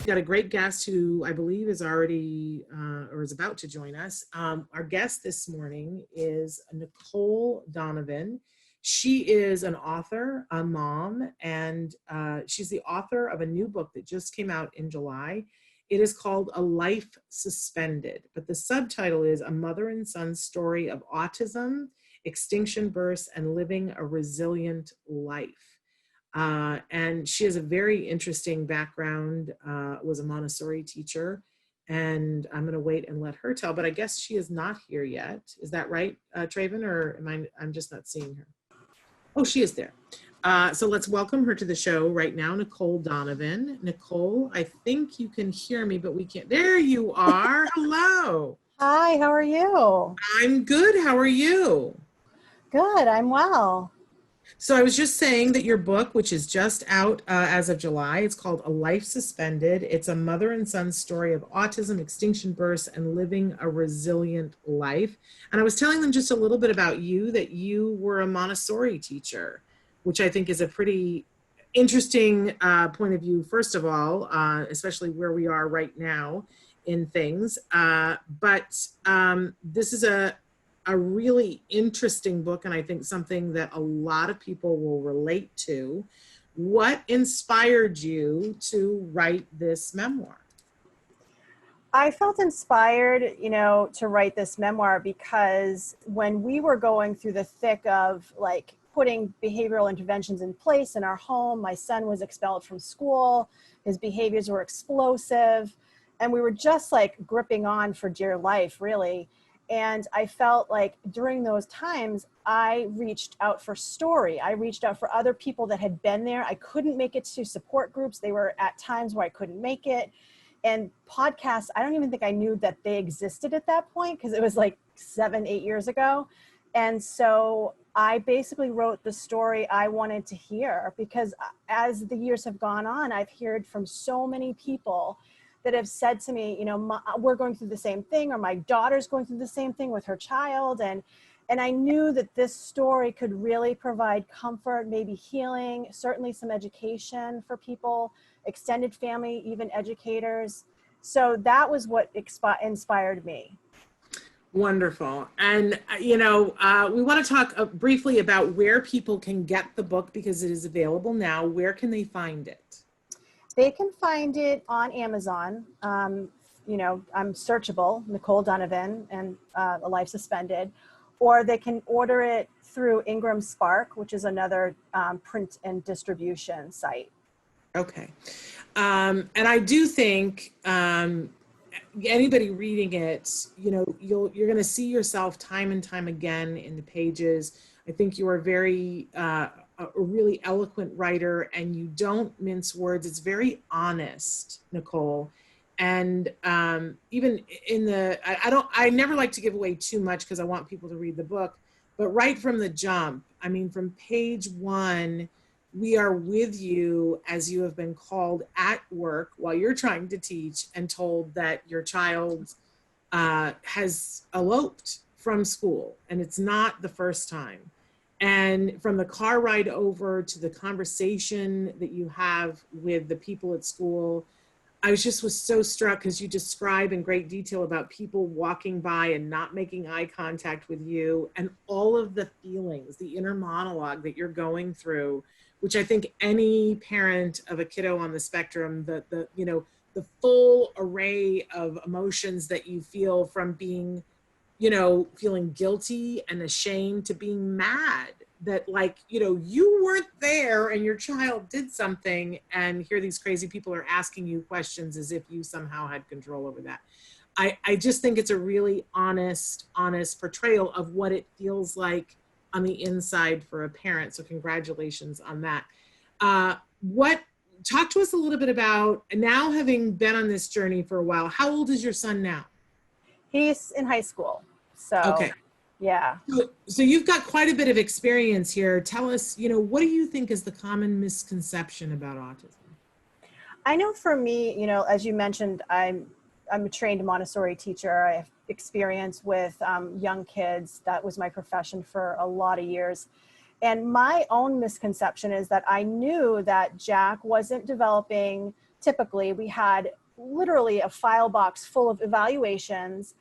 got a great guest who I believe is already or is about to join us. Our guest this morning is Nicole Donovan. She is an author, a mom, and she's the author of a new book that just came out in July. It is called A Life Suspended, but the subtitle is A Mother and Son Story of Autism, Extinction Bursts, and Living a Resilient Life. And she has a very interesting background, was a Montessori teacher, and I'm going to wait and let her tell, but I guess she is not here yet. Is that right, Traven, or I'm just not seeing her? Oh, she is there. So let's welcome her to the show right now, Nicole Donovan. Nicole, I think you can hear me, but we can't. There you are. Hello. Hi, how are you? I'm good. How are you? Good, I'm well. So I was just saying that your book, which is just out as of July, it's called A Life Suspended. It's a mother and son story of autism, extinction bursts, and living a resilient life. And I was telling them just a little bit about you, that you were a Montessori teacher, which I think is a pretty interesting point of view, first of all, especially where we are right now in things. But this is a really interesting book, and I think something that a lot of people will relate to. What inspired you to write this memoir? I felt inspired, to write this memoir because when we were going through the thick of putting behavioral interventions in place in our home, my son was expelled from school, his behaviors were explosive, and we were just gripping on for dear life, really. And I felt like during those times, I reached out for story. I reached out for other people that had been there. I couldn't make it to support groups. They were at times where I couldn't make it. And podcasts, I don't even think I knew that they existed at that point because it was 7-8 years ago. And so I basically wrote the story I wanted to hear because as the years have gone on, I've heard from so many people that have said to me, we're going through the same thing, or my daughter's going through the same thing with her child. And I knew that this story could really provide comfort, maybe healing, certainly some education for people, extended family, even educators. So that was what inspired me. Wonderful. And, we want to talk briefly about where people can get the book because it is available now. Where can they find it? They can find it on Amazon. I'm searchable, Nicole Donovan and A Life Suspended, or they can order it through Ingram Spark, which is another print and distribution site. Okay. And I do think anybody reading it, you're going to see yourself time and time again in the pages. I think you are a really eloquent writer, and you don't mince words. It's very honest, Nicole. And even in I never like to give away too much because I want people to read the book, but right from the jump, from page 1, we are with you as you have been called at work while you're trying to teach and told that your child has eloped from school, and it's not the first time. And from the car ride over to the conversation that you have with the people at school, I was so struck because you describe in great detail about people walking by and not making eye contact with you, and all of the feelings, the inner monologue that you're going through, which I think any parent of a kiddo on the spectrum, the full array of emotions that you feel from being feeling guilty and ashamed to being mad that you weren't there and your child did something, and here these crazy people are asking you questions as if you somehow had control over that. I just think it's a really honest portrayal of what it feels like on the inside for a parent. So congratulations on that. Talk to us a little bit about, now having been on this journey for a while, how old is your son now? He's in high school. So, okay. Yeah. So you've got quite a bit of experience here. Tell us, what do you think is the common misconception about autism? I know for me, as you mentioned, I'm a trained Montessori teacher. I have experience with young kids. That was my profession for a lot of years. And my own misconception is that I knew that Jack wasn't developing typically. We had literally a file box full of evaluations,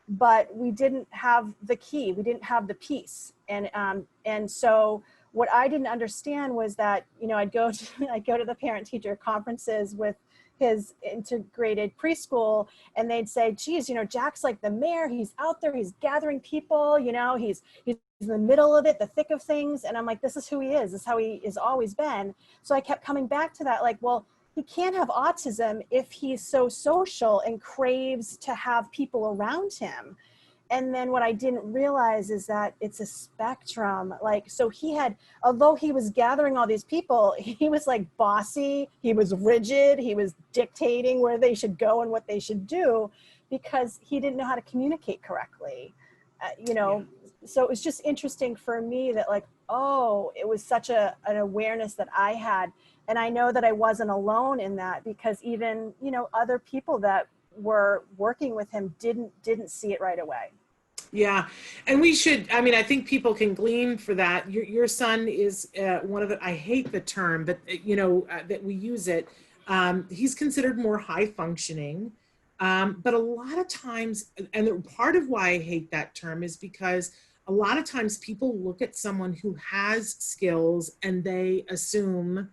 but we didn't have the key. We didn't have the piece. And so what I didn't understand was that, you know, I'd go to the parent teacher conferences with his integrated preschool, and they'd say, geez, you know, Jack's like the mayor. He's out there, he's gathering people, you know, he's in the middle of it, the thick of things. And I'm like, this is who he is. This is how he has always been. So I kept coming back to that, like, well, he can't have autism if he's so social and craves to have people around him. And then what I didn't realize is that it's a spectrum. Like, so he had, although he was gathering all these people, he was like bossy, he was rigid, he was dictating where they should go and what they should do because he didn't know how to communicate correctly. You know, so it was just interesting for me that, like, oh, it was such an awareness that I had. And I know that I wasn't alone in that, because even, you know, other people that were working with him didn't see it right away. Yeah. And we should, I mean, I think people can glean for that. Your son is one of the, I hate the term, but you know, that we use it. He's considered more high functioning. But a lot of times, and part of why I hate that term is because a lot of times people look at someone who has skills and they assume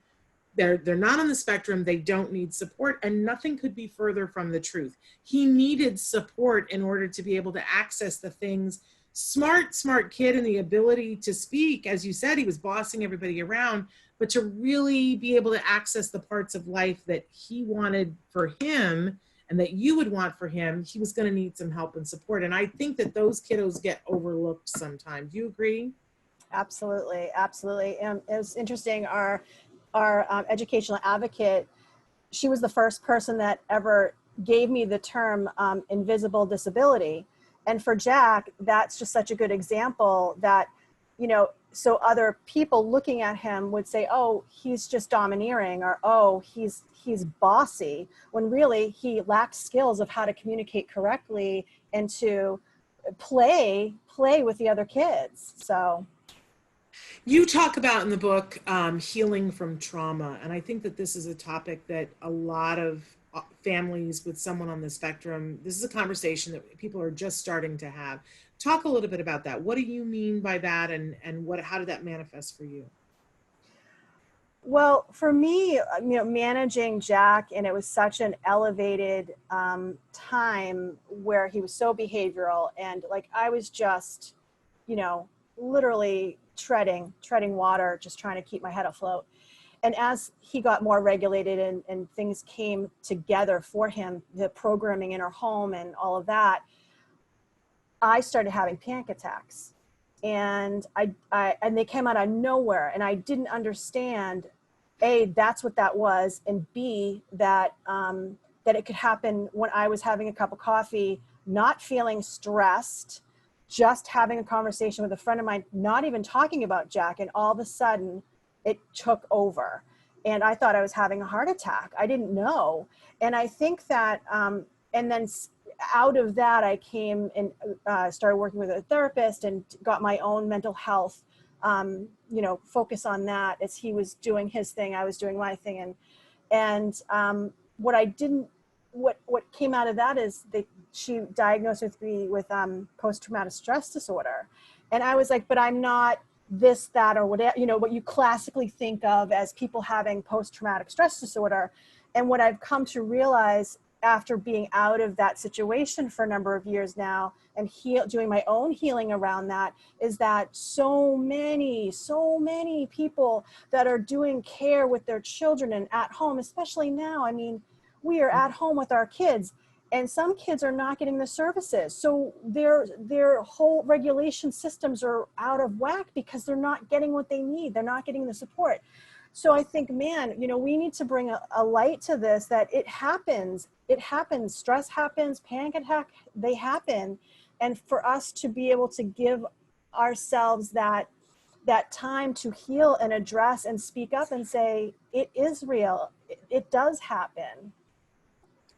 they're not on the spectrum, they don't need support, and nothing could be further from the truth. He needed support in order to be able to access the things. Smart kid, and the ability to speak. As you said, he was bossing everybody around, but to really be able to access the parts of life that he wanted for him and that you would want for him, he was going to need some help and support. And I think that those kiddos get overlooked sometimes. Do you agree? Absolutely, absolutely. It was interesting. Our educational advocate, she was the first person that ever gave me the term invisible disability. And for Jack, that's just such a good example that, you know, so other people looking at him would say, oh, he's just domineering, or oh, he's bossy, when really he lacked skills of how to communicate correctly and to play with the other kids. So you talk about in the book healing from trauma, and I think that this is a topic that a lot of families with someone on the spectrum, this is a conversation that people are just starting to have. Talk a little bit about that. What do you mean by that, and how did that manifest for you? well, for me, you know, managing Jack, and it was such an elevated time where he was so behavioral, and like I was just, you know, literally treading water, just trying to keep my head afloat. And as he got more regulated and things came together for him, the programming in our home and all of that, I started having panic attacks. And and they came out of nowhere, and I didn't understand, A, that's what that was, and B, that that it could happen when I was having a cup of coffee, not feeling stressed, just having a conversation with a friend of mine, not even talking about Jack, and all of a sudden it took over. And I thought I was having a heart attack. I didn't know. And I think that, and then out of that, I came and started working with a therapist and got my own mental health, you know, focus on that. As he was doing his thing, I was doing my thing. And what I didn't, what came out of that is she diagnosed with me with post-traumatic stress disorder. And I was like, but I'm not this, that, or whatever, you know, what you classically think of as people having post-traumatic stress disorder. And what I've come to realize after being out of that situation for a number of years now and doing my own healing around that is that so many people that are doing care with their children and at home, especially now, I mean, we are at home with our kids, and some kids are not getting the services. So their whole regulation systems are out of whack because they're not getting what they need. They're not getting the support. So I think, man, you know, we need to bring a light to this, that it happens. It happens. Stress happens, panic attack, they happen. And for us to be able to give ourselves that time to heal and address and speak up and say, it is real. It does happen.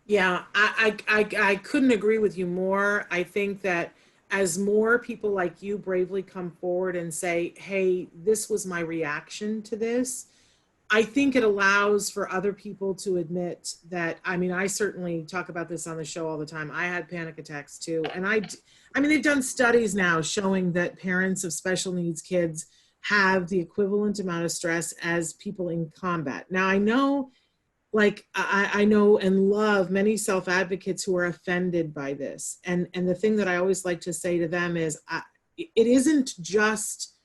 Yeah, I couldn't agree with you more. I think that as more people like you bravely come forward and say, hey, this was my reaction to this, I think it allows for other people to admit that, I mean, I certainly talk about this on the show all the time. I had panic attacks too. And I mean, they've done studies now showing that parents of special needs kids have the equivalent amount of stress as people in combat. Now, I know, like, I know and love many self-advocates who are offended by this. And the thing that I always like to say to them is, it isn't just,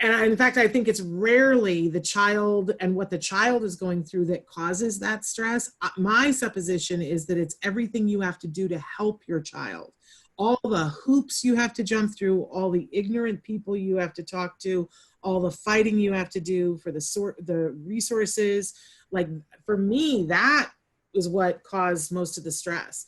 and in fact, I think it's rarely the child and what the child is going through that causes that stress. My supposition is that it's everything you have to do to help your child. All the hoops you have to jump through, all the ignorant people you have to talk to, all the fighting you have to do for the resources. Like, for me, that is what caused most of the stress.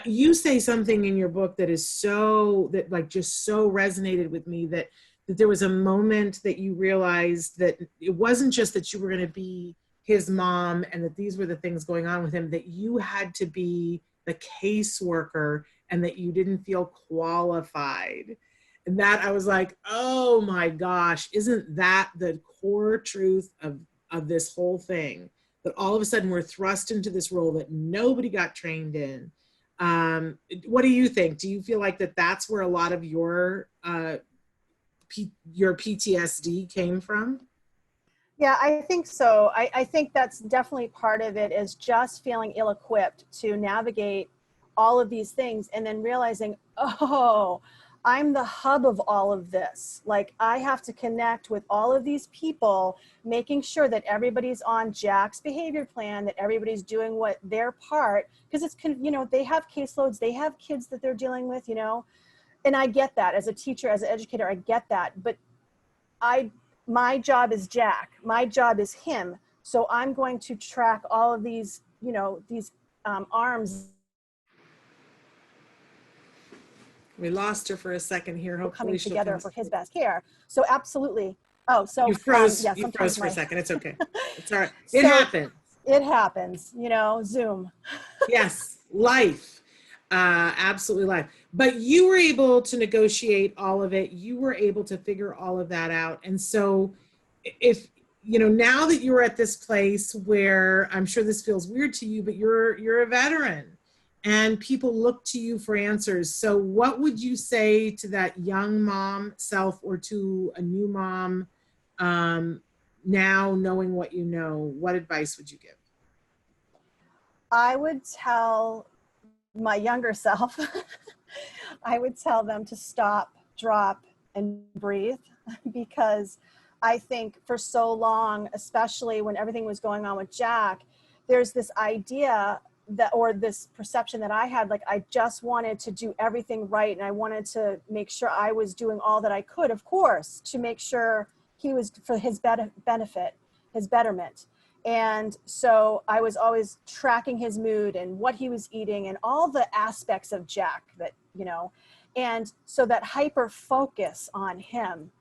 You say something in your book that is just so resonated with me, that there was a moment that you realized that it wasn't just that you were going to be his mom and that these were the things going on with him, that you had to be the caseworker and that you didn't feel qualified. And that, I was like, oh my gosh, isn't that the core truth of this whole thing? That all of a sudden we're thrust into this role that nobody got trained in. What do you think? Do you feel like that's where a lot of your PTSD came from? Yeah, I think so. I think that's definitely part of it, is just feeling ill-equipped to navigate all of these things and then realizing, oh, I'm the hub of all of this. Like, I have to connect with all of these people, making sure that everybody's on Jack's behavior plan, that everybody's doing what their part, because it's, they have caseloads, they have kids that they're dealing with, and I get that as a teacher, as an educator, I get that. But my job is Jack. My job is him. So I'm going to track all of these, these arms. We lost her for a second here. Hopefully coming she'll together come. for his best care. So absolutely. Oh, so you froze. yeah, You froze for a second. It's okay. It's all right. It So happened. It happens, Zoom. Yes, life. Absolutely life. But you were able to negotiate all of it. You were able to figure all of that out. And so if, now that you're at this place where, I'm sure this feels weird to you, but you're a veteran and people look to you for answers. So what would you say to that young mom self, or to a new mom now knowing what you know? What advice would you give? I would tell my younger self, I would tell them to stop, drop, and breathe, because I think for so long, especially when everything was going on with Jack, there's this idea that, or this perception that I had, like, I just wanted to do everything right. And I wanted to make sure I was doing all that I could, of course, to make sure he was for his benefit, his betterment. And so I was always tracking his mood and what he was eating and all the aspects of Jack that, and so that hyper focus on him.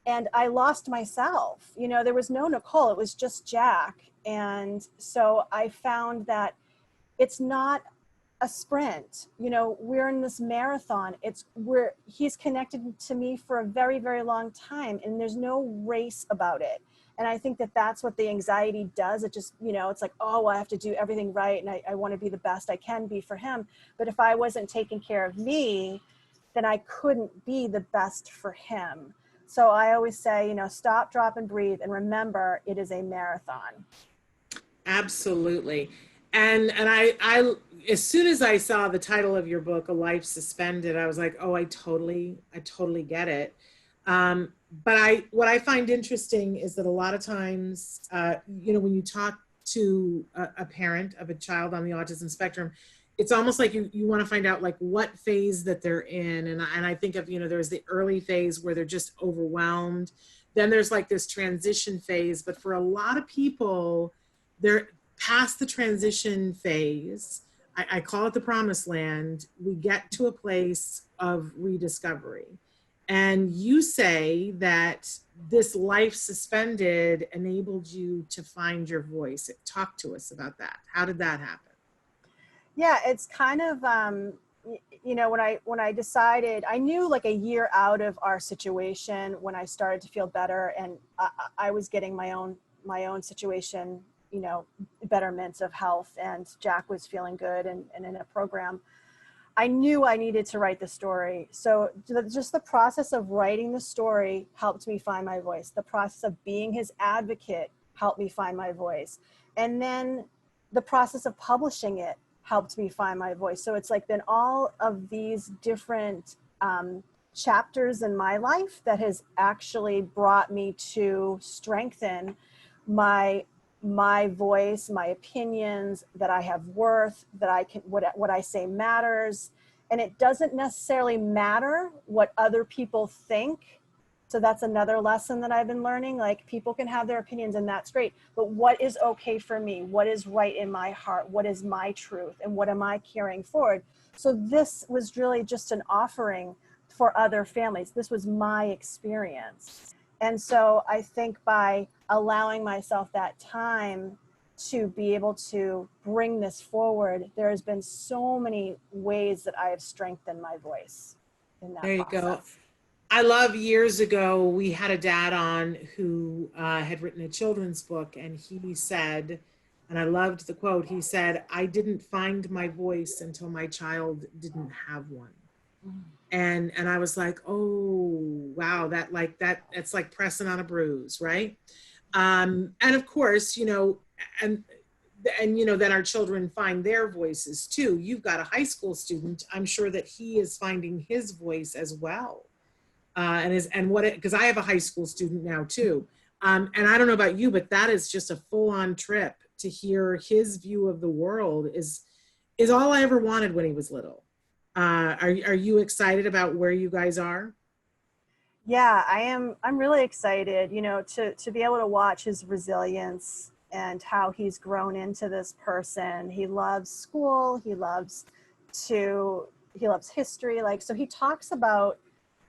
And I lost myself, there was no Nicole, it was just Jack. And so I found that it's not a sprint, we're in this marathon. He's connected to me for a very, very long time, and there's no race about it. And I think that that's what the anxiety does. It just, it's like, oh, I have to do everything right. And I want to be the best I can be for him. But if I wasn't taking care of me, then I couldn't be the best for him. So I always say, stop, drop, and breathe. And remember, it is a marathon. Absolutely. And I as soon as I saw the title of your book, A Life Suspended, I was like, oh, I totally get it. But what I find interesting is that a lot of times, when you talk to a parent of a child on the autism spectrum, it's almost like you want to find out like what phase that they're in. And I think of, there's the early phase where they're just overwhelmed. Then there's like this transition phase. But for a lot of people, they're past the transition phase. I call it the promised land. We get to a place of rediscovery. And you say that this life suspended enabled you to find your voice. Talk to us about that. How did that happen? Yeah, it's kind of, you know, when I decided, I knew like a year out of our situation when I started to feel better, and I was getting my own situation, you know, betterments of health, and Jack was feeling good and in a program. I knew I needed to write the story. So just the process of writing the story helped me find my voice. The process of being his advocate helped me find my voice. And then the process of publishing it helped me find my voice. So it's like been all of these different chapters in my life that has actually brought me to strengthen my voice, my opinions, that I have worth, that I can, what I say matters. And it doesn't necessarily matter what other people think. So that's another lesson that I've been learning. Like, people can have their opinions and that's great, but what is okay for me? What is right in my heart? What is my truth? And what am I carrying forward? So this was really just an offering for other families. This was my experience. And so I think by allowing myself that time to be able to bring this forward, there has been so many ways that I have strengthened my voice in that There you process. go. I love, years ago, we had a dad on who had written a children's book, and he said, and I loved the quote, he said, "I didn't find my voice until my child didn't have one." And I was like, oh, wow, it's like pressing on a bruise, right? And of course, you know, and you know, then our children find their voices too. You've got a high school student. I'm sure that he is finding his voice as well. Because I have a high school student now too. And I don't know about you, but that is just a full-on trip to hear his view of the world is all I ever wanted when he was little. Are you excited about where you guys are? Yeah, I am. I'm really excited, you know, to be able to watch his resilience and how he's grown into this person. He loves school. He loves history. Like, so he talks about,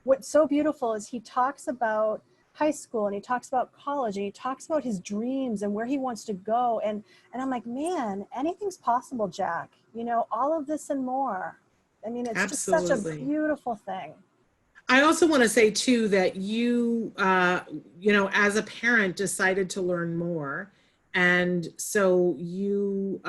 what's so beautiful is he talks about high school, and he talks about college, and he talks about his dreams and where he wants to go. And I'm like, man, anything's possible, Jack. You know, all of this and more. I mean, it's just such a Absolutely. beautiful thing. I also want to say too that you know, as a parent, decided to learn more, and so you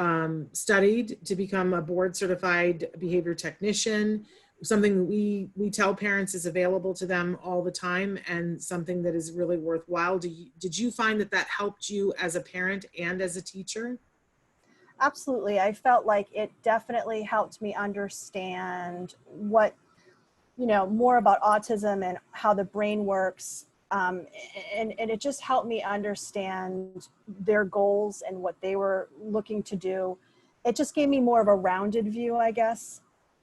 studied to become a board certified behavior technician. Something we tell parents is available to them all the time, and something that is really worthwhile. Did you find that that helped you as a parent and as a teacher? Absolutely. I felt like it definitely helped me understand what, you know, more about autism and how the brain works. And it just helped me understand their goals and what they were looking to do. It just gave me more of a rounded view, I guess.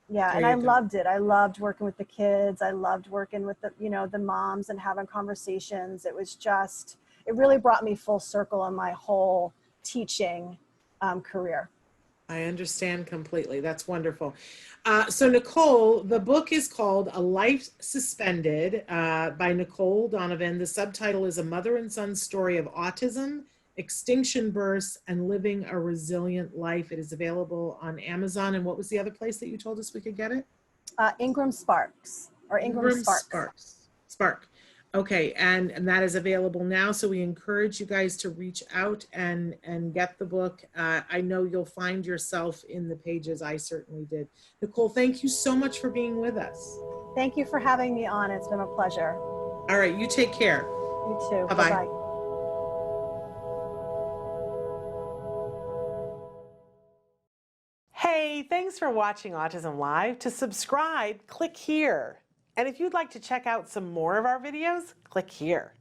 Yeah, There and I you go. loved it. I loved working with the kids. I loved working with the, you know, the moms and having conversations. It was just, it really brought me full circle in my whole teaching career. I understand completely. That's wonderful. So, Nicole, the book is called A Life Suspended by Nicole Donovan. The subtitle is A Mother and Son Story of Autism, Extinction Bursts, and Living a Resilient Life. It is available on Amazon. And what was the other place that you told us we could get it? Ingram Sparks, or Ingram Ingram Spark. Sparks. Spark. Okay, and that is available now. So we encourage you guys to reach out and get the book. I know you'll find yourself in the pages. I certainly did. Nicole, thank you so much for being with us. Thank you for having me on. It's been a pleasure. All right, you take care. You too. Bye-bye. Bye-bye. Hey, thanks for watching Autism Live. To subscribe, click here. And if you'd like to check out some more of our videos, click here.